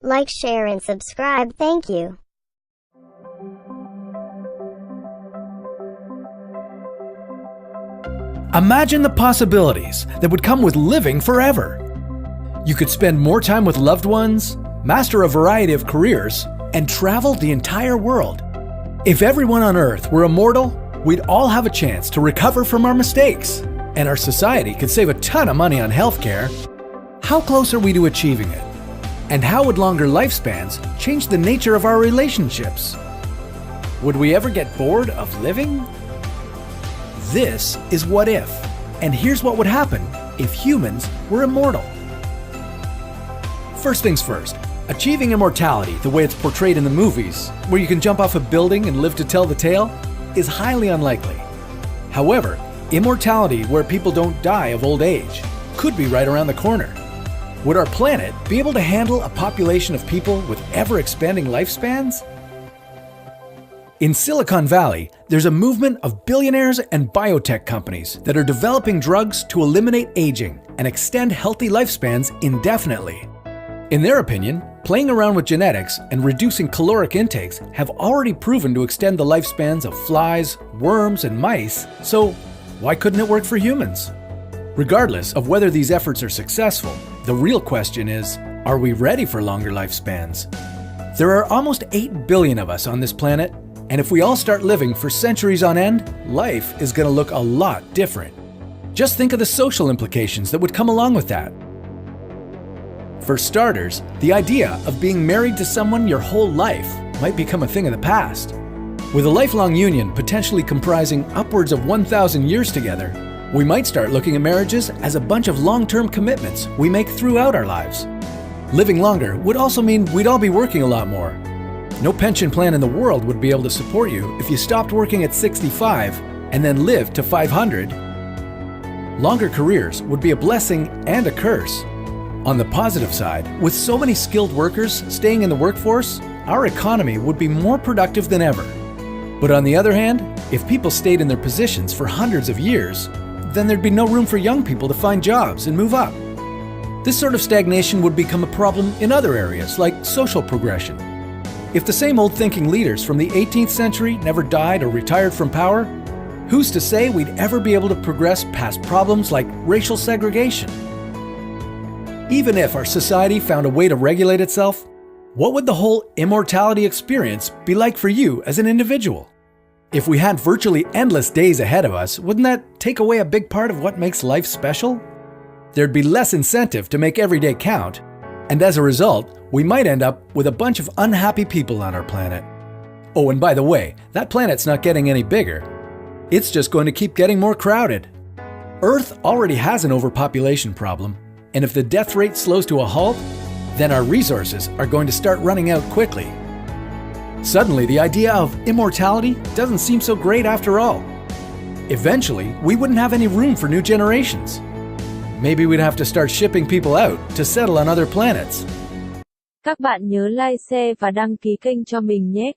Like, share, and subscribe. Thank you. Imagine the possibilities that would come with living forever. You could spend more time with loved ones, master a variety of careers, and travel the entire world. If everyone on Earth were immortal, we'd all have a chance to recover from our mistakes, and our society could save a ton of money on healthcare. How close are we to achieving it? And how would longer lifespans change the nature of our relationships? Would we ever get bored of living? This is What If, and here's what would happen if humans were immortal. First things first, achieving immortality the way it's portrayed in the movies, where you can jump off a building and live to tell the tale, is highly unlikely. However, immortality where people don't die of old age could be right around the corner. Would our planet be able to handle a population of people with ever-expanding lifespans? In Silicon Valley, there's a movement of billionaires and biotech companies that are developing drugs to eliminate aging and extend healthy lifespans indefinitely. In their opinion, playing around with genetics and reducing caloric intakes have already proven to extend the lifespans of flies, worms, and mice, so why couldn't it work for humans? Regardless of whether these efforts are successful, the real question is, are we ready for longer lifespans? There are almost 8 billion of us on this planet, and if we all start living for centuries on end, life is going to look a lot different. Just think of the social implications that would come along with that. For starters, the idea of being married to someone your whole life might become a thing of the past. With a lifelong union potentially comprising upwards of 1,000 years together, we might start looking at marriages as a bunch of long-term commitments we make throughout our lives. Living longer would also mean we'd all be working a lot more. No pension plan in the world would be able to support you if you stopped working at 65 and then lived to 500. Longer careers would be a blessing and a curse. On the positive side, with so many skilled workers staying in the workforce, our economy would be more productive than ever. But on the other hand, if people stayed in their positions for hundreds of years, then there'd be no room for young people to find jobs and move up. This sort of stagnation would become a problem in other areas, like social progression. If the same old thinking leaders from the 18th century never died or retired from power, who's to say we'd ever be able to progress past problems like racial segregation? Even if our society found a way to regulate itself, what would the whole immortality experience be like for you as an individual? If we had virtually endless days ahead of us, wouldn't that take away a big part of what makes life special? There'd be less incentive to make every day count, and as a result, we might end up with a bunch of unhappy people on our planet. Oh, and by the way, that planet's not getting any bigger. It's just going to keep getting more crowded. Earth already has an overpopulation problem, and if the death rate slows to a halt, then our resources are going to start running out quickly. Suddenly, the idea of immortality doesn't seem so great after all. Eventually, we wouldn't have any room for new generations. Maybe we'd have to start shipping people out to settle on other planets. Các bạn nhớ like, share và đăng ký kênh cho mình nhé.